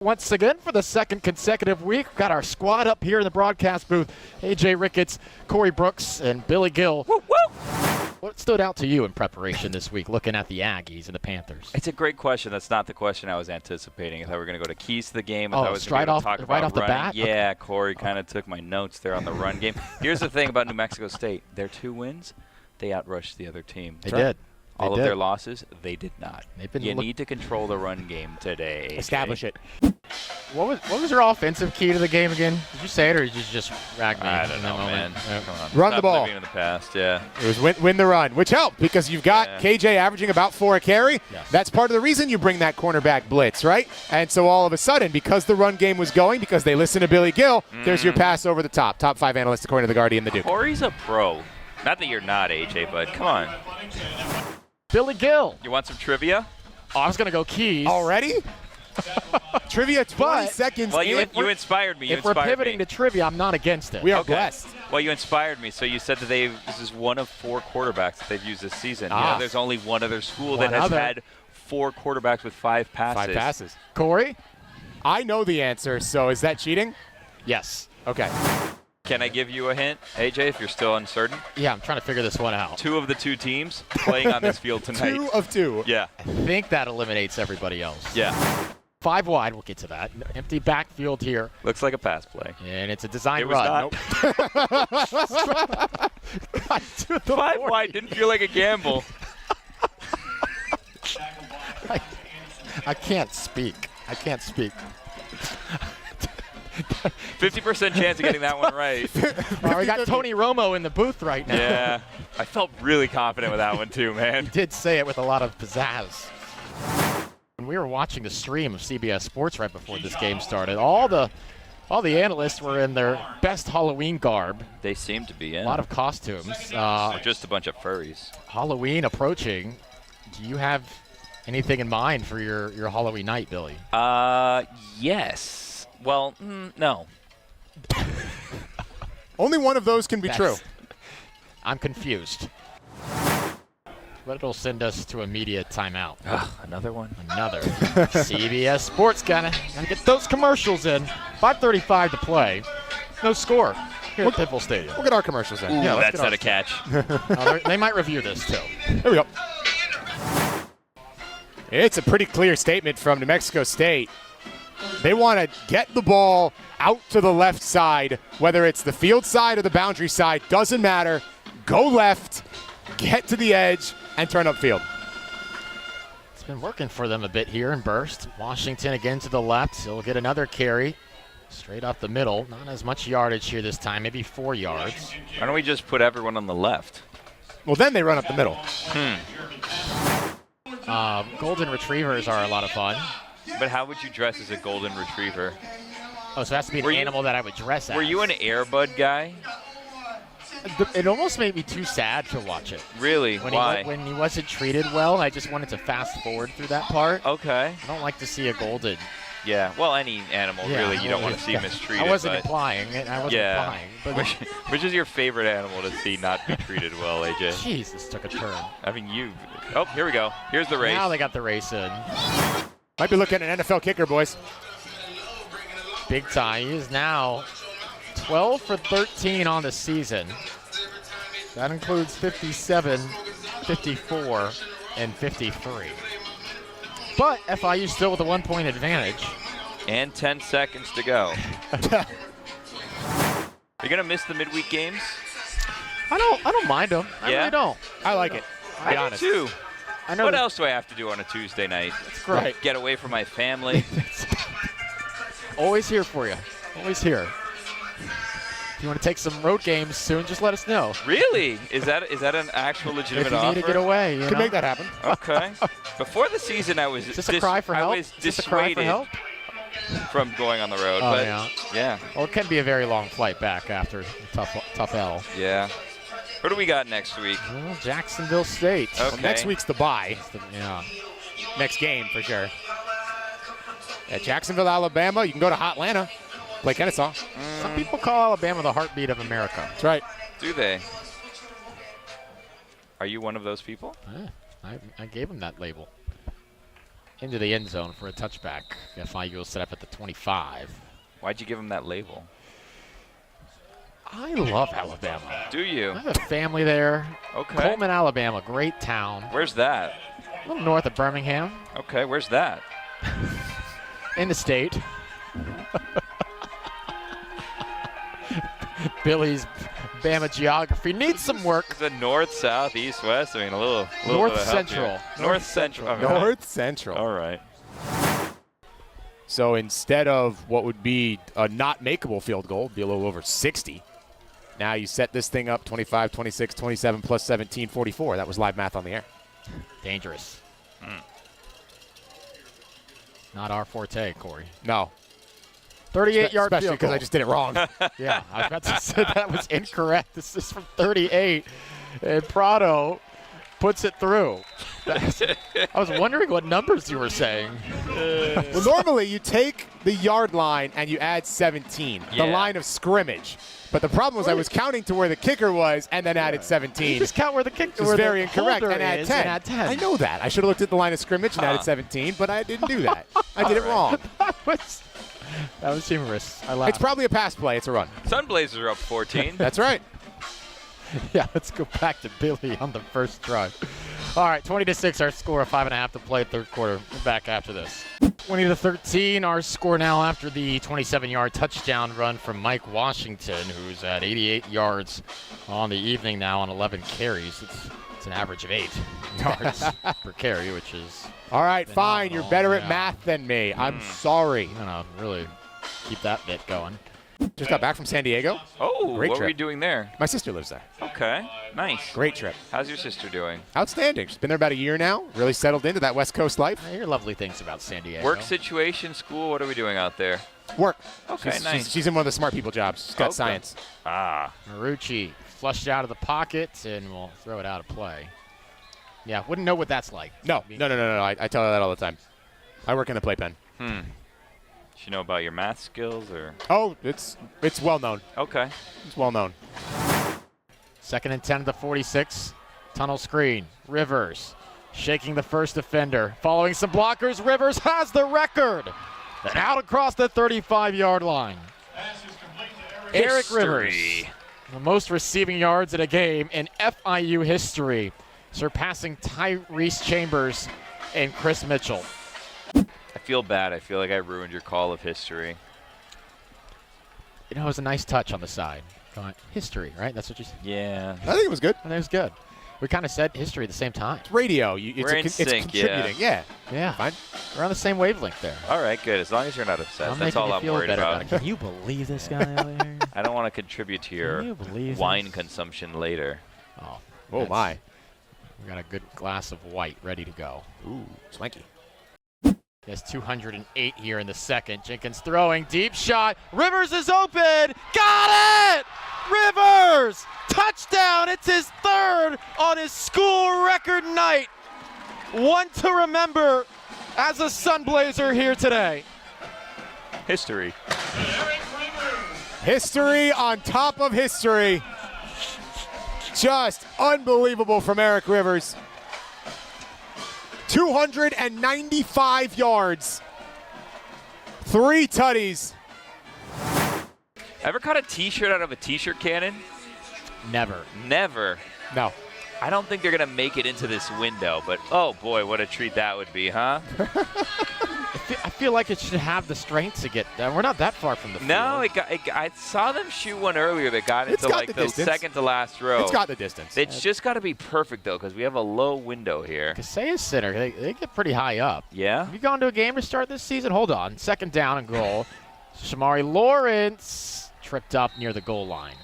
Once again, for the second consecutive week, we've got our squad up here in the broadcast booth. AJ Ricketts, Corey Brooks, and Billy Gill. Woo, woo! What stood out to you in preparation this week, looking at the Aggies and the Panthers? It's a great question. That's not the question I was anticipating. I thought we were going to go to keys to the game. I Oh, thought I was straight going off, to talk right about off the running. bat? Yeah, Corey kind of took my notes there on the run game. Here's the thing about New Mexico State. Their 2 wins, they outrushed the other team. They did. All of their losses, they did not. You need need to control the run game today. AJ. Establish it. What was your offensive key to the game again? Did you say it, or did you just rag me? I don't know, man. Yeah. Come on. Run the Stop ball. living in the past, yeah. It was win the run, which helped because you've got KJ averaging about 4 a carry. Yes. That's part of the reason you bring that cornerback blitz, right? And so all of a sudden, because the run game was going, because they listened to Billy Gill, there's your pass over the top. Top 5 analyst according to the Guardian, the Duke. Corey's a pro. Not that you're not, AJ, but come on. Billy Gill. You want some trivia? Oh, I was going to go keys. Already? Trivia 20 seconds Well, in. you inspired me. If we're pivoting to trivia, I'm not against it. We are Okay. blessed. Well, you inspired me. So you said that this is one of 4 quarterbacks that they've used this season. Ah. There's only one other school One that has other. had 4 quarterbacks with 5 passes. 5 passes. Corey? I know the answer, so is that cheating? Yes. Okay. Can I give you a hint, AJ, if you're still uncertain? Yeah, I'm trying to figure this one out. 2 of the 2 teams playing on this field tonight. 2 of 2. Yeah. I think that eliminates everybody else. Yeah. 5 wide, we'll get to that. Empty backfield here. Looks like a pass play. And it's a design It was run. not. Got to the 5 40. wide didn't feel like a gamble. I can't speak. I can't speak. 50% chance of getting that one right. Oh, we got Tony Romo in the booth right now. Yeah. I felt really confident with that one too, man. He did say it with a lot of pizzazz. When we were watching the stream of CBS Sports right before this game started, all the analysts were in their best Halloween garb. They seem to be in. A lot of costumes. Or just a bunch of furries. Halloween approaching. Do you have anything in mind for your Halloween night, Billy? Yes. Well, no. Only one of those can be true. I'm confused. But it'll send us to immediate timeout. Another one. Another. CBS Sports gotta get those commercials in. 5:35 to play. No score here at Piffle Stadium. We'll get our commercials in. Yeah, let's That's get not a catch. They might review this too. Here we go. It's a pretty clear statement from New Mexico State. They want to get the ball out to the left side, whether it's the field side or the boundary side, doesn't matter. Go left, get to the edge, and turn upfield. It's been working for them a bit here in burst. Washington again to the left. He'll get another carry straight up the middle. Not as much yardage here this time, maybe 4 yards. Why don't we just put everyone on the left? Well, then they run up the middle. Golden retrievers are a lot of fun. But how would you dress as a golden retriever? Oh, so it has to be an animal that I would dress as. Were you an Air Bud guy? It almost made me too sad to watch it. Really? Why? When he wasn't treated well, I just wanted to fast forward through that part. Okay. I don't like to see a golden. Yeah. Well, any animal, really, you don't want to see mistreated. I wasn't but implying. But which is your favorite animal to see not be treated well, AJ? Jeez, this took a turn. I mean, Oh, here we go. Here's the race. Now they got the race in. Might be looking at an NFL kicker, boys. Big time. He is now 12 for 13 on the season. That includes 57, 54, and 53. But FIU still with a 1-point advantage. And 10 seconds to go. You're gonna miss the midweek games? I don't mind them. I really don't. I like it. I do too. I know What else do I have to do on a Tuesday night? That's great. Get away from my family. Always here for you. Always here. If you want to take some road games soon, just let us know. Really? Is that an actual legitimate If you offer? need to get away, you Can know? make that happen. Okay. Before the season, I was Is this a cry for help? I was Is this a cry for dissuaded help? from going on the road. Oh, but yeah. Well, it can be a very long flight back after a tough L. Yeah. What do we got next week? Well, Jacksonville State. Okay. Well, next week's the bye. Yeah. Next game, for sure. At Jacksonville, Alabama, you can go to Hotlanta, play Kennesaw. Some people call Alabama the heartbeat of America. That's right. Do they? Are you one of those people? Yeah, I gave them that label. into the end zone for a touchback. FIU will set up at the 25. Why'd you give him that label? I love Alabama. Do you? I have a family there. Okay. Coleman, Alabama, great town. Where's that? A little north of Birmingham, Okay, where's that? in the state. Billy's Bama geography needs some work. Is it north, south, east, west? I mean, a little North bit of help Central. here. North Central. Okay. North Central. All right. So instead of what would be a not makeable field goal, it'd be a little over 60. Now you set this thing up 25, 26, 27 plus 17, 44. That was live math on the air. Dangerous. Not our forte, Corey. No. 38-yard Especially field because goal. I just did it wrong. Yeah, I was about to say that was incorrect. This is from 38, and Prado puts it through. I was wondering what numbers you were saying. Well, normally you take the yard line and you add 17, the Yeah. line of scrimmage. But the problem was I was counting to where the kicker was and then added 17. You just count where the kick Which is where the very incorrect holder and add is 10. and add 10. I know that. I should have looked at the line of scrimmage and added 17, but I didn't do that. I did it wrong. That was humorous. I laughed. It's probably a pass play. It's a run. Sunblazers are up 14. That's right. Yeah, let's go back to Billy on the first drive. All right, 20-6, our score, 5.5 to play third quarter. We're back after this. 20-13, our score now after the 27-yard touchdown run from Mike Washington, who's at 88 yards on the evening now on 11 carries. It's an average of 8 yards per carry, which is All right, fine. You're better at yeah. math than me. I'm sorry. I'm gonna really keep that bit going. Just got back from San Diego. Oh, Great what were trip. you doing there? My sister lives there. Okay, nice. Great trip. How's your sister doing? Outstanding. She's been there about a year now. Really settled into that West Coast life. I hear lovely things about San Diego. Work situation, school, what are we doing out there? Work. Okay, nice. She's in one of the smart people jobs. She's got Okay. science. Ah, Marucci flushed out of the pocket, and we'll throw it out of play. Yeah, wouldn't know what that's like. No. I tell her that all the time. I work in the playpen. Does she know about your math skills or? Oh, it's well known. Okay. It's well known. 2nd and 10 to the 46. Tunnel screen. Rivers shaking the first defender. Following some blockers, Rivers has the record. And out across the 35-yard line. Eric Rivers, the most receiving yards in a game in FIU history, surpassing Tyrese Chambers and Chris Mitchell. I feel bad. I feel like I ruined your call of history. You know, it was a nice touch on the side. Going, history, right? That's what you said. Yeah. I think it was good. I think it was good. We kind of said history at the same time. Radio. We're in It's sync, yeah. contributing. Yeah. Yeah. Fine. We're on the same wavelength there. All right, good. As long as you're not upset. That's all I'm worried about. Can you believe this guy over here? I don't want to contribute to Can your you believe wine this? consumption later. Oh, Oh, my. We got a good glass of white ready to go. Ooh, swanky. He has 208 here in the second. Jenkins throwing, deep shot. Rivers is open. Got it! Rivers! Touchdown! It's his third on his school record night. One to remember as a Sunblazer here today. History. History on top of history. Just unbelievable from Eric Rivers. 295 yards. 3 tutties. Ever caught a T-shirt out of a T-shirt cannon? Never. Never. No. I don't think they're going to make it into this window, but oh boy, what a treat that would be, huh? I feel like it should have the strength to get there. We're not that far from the field. No, I saw them shoot one earlier that got It's into got like the the distance. second to last row. It's got the distance. It's just got to be perfect, though, because we have a low window here. Kaseya's center, they get pretty high up. Yeah? Have you gone to a game to start this season? Hold on. 2nd down and goal. Shamari Lawrence tripped up near the goal line.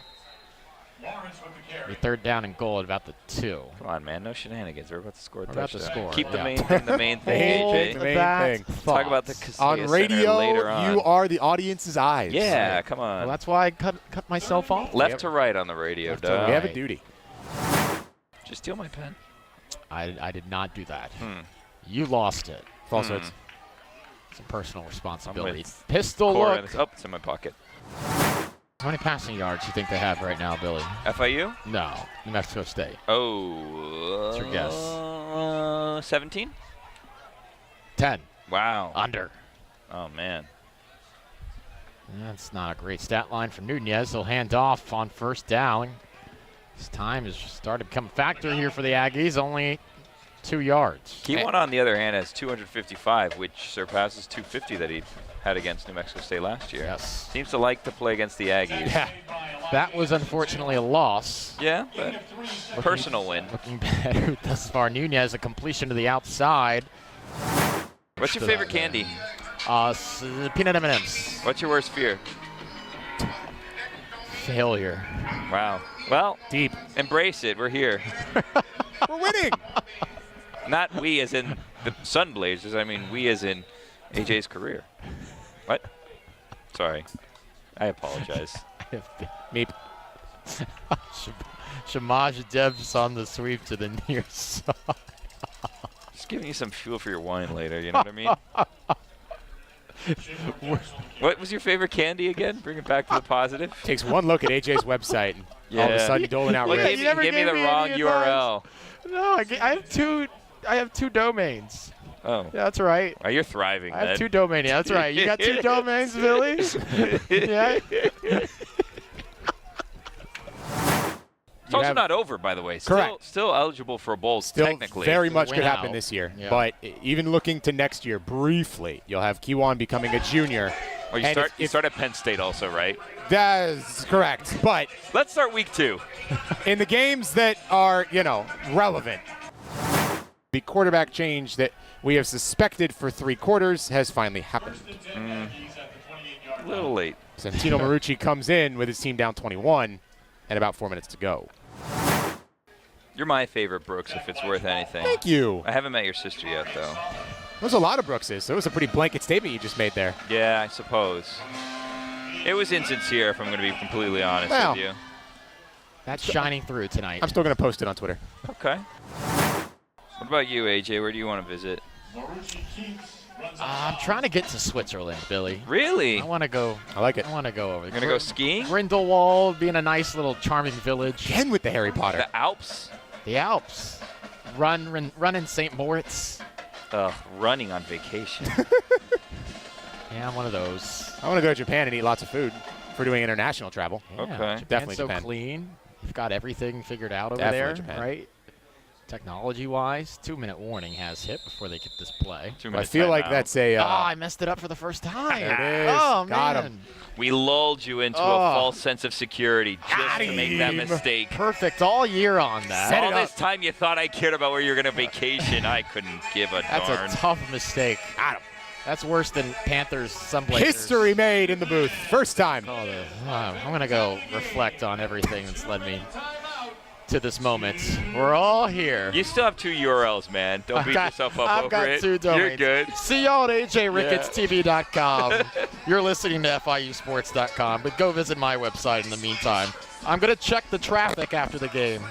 The 3rd down and goal at about the 2. Come on, man. No shenanigans. We're about to score a We're about to touchdown. score, Keep the yeah. main thing the main thing, Hold AJ. the main that thing. thought. Talk about the Kaseya On Center radio, later on. you are the audience's eyes. Yeah, come on. Well, that's why I cut myself off. Left to right on the radio, Left to duh. We have a Right. duty. Just steal my pen. I did not do that. Hmm. You lost it. Falsehoods. It's a personal responsibility. with Pistol Core look. oh, it's in my pocket. How many passing yards do you think they have right now, Billy? FIU? No, New Mexico State. Oh. What's your guess? 17? 10. Wow. Under. Oh, man. That's not a great stat line for Nunez. He'll hand off on first down. His time has started to become a factor here for the Aggies. Only 2 yards. Keywon, on the other hand, has 255, which surpasses 250 that he had against New Mexico State last year. Yes. Seems to like to play against the Aggies. Yeah. That was unfortunately a loss. Yeah, but personal win. Looking better thus far. Nunez, a completion to the outside. What's your favorite candy? Peanut M&Ms. What's your worst fear? Failure. Wow. Well, Deep. embrace it. We're here. We're winning. Not we as in the Sun Blazers. I mean we as in AJ's career. What? Sorry. I apologize. Meep. Shamaj Debs on the sweep to the near side. Just giving you some fuel for your wine later, you know what I mean? What was your favorite candy again? Bring it back to the positive. Takes one look at AJ's website and all of a sudden doling out Look, rips. you gave me the wrong URL. No, I have two domains. Oh. Yeah, that's right. Oh, you're thriving, I have then. 2 domains. That's right. You got 2 domains, Billy? Yeah. It's also not over, by the way. Correct. Still eligible for a bowl, Still technically. very much Win could happen out. this year. Yeah. But even looking to next year, briefly, you'll have Keywon becoming a junior. Oh, you start at Penn State also, right? That's correct. But Let's start week 2. in the games that are, relevant, the quarterback change that we have suspected for 3 quarters has finally happened. A little late. Santino Marucci comes in with his team down 21 and about 4 minutes to go. You're my favorite, Brooks, if it's worth anything. Thank you. I haven't met your sister yet, though. There's a lot of Brookses. So it was a pretty blanket statement you just made there. Yeah, I suppose. It was insincere, if I'm going to be completely honest Well. with you. That's shining through tonight. I'm still going to post it on Twitter. Okay. What about you, AJ? Where do you want to visit? I'm trying to get to Switzerland, Billy. Really? I want to go. I like it. I want to go over there. You're going to go skiing? Grindelwald being a nice little charming village. Again with the Harry Potter. The Alps? The Alps. Run in St. Moritz. Running on vacation. Yeah, I'm one of those. I want to go to Japan and eat lots of food for doing international travel. Yeah, Okay. Japan's Definitely so Japan. clean. You've got everything figured out over Definitely there, Japan. right? Technology-wise, 2-minute warning has hit before they get this play. 2 I minutes feel like timeout. that's a. I messed it up for the first time. There it is. Oh, Got man. him. We lulled you into a false sense of security just to make that him. mistake. Perfect all year on that. Set All it this up. time you thought I cared about where you're going to vacation. I couldn't give a That's darn. a tough mistake. Got him. That's worse than Panthers, some Blazers. History made in the booth. First time. I'm going to go reflect on everything that's led me to this moment. We're all here. You still have 2 URLs, man. Don't beat yourself up I've over got it. 2 domains. You're good. See y'all at ajricketstv.com. You're listening to FIUsports.com, but go visit my website in the meantime. I'm going to check the traffic after the game.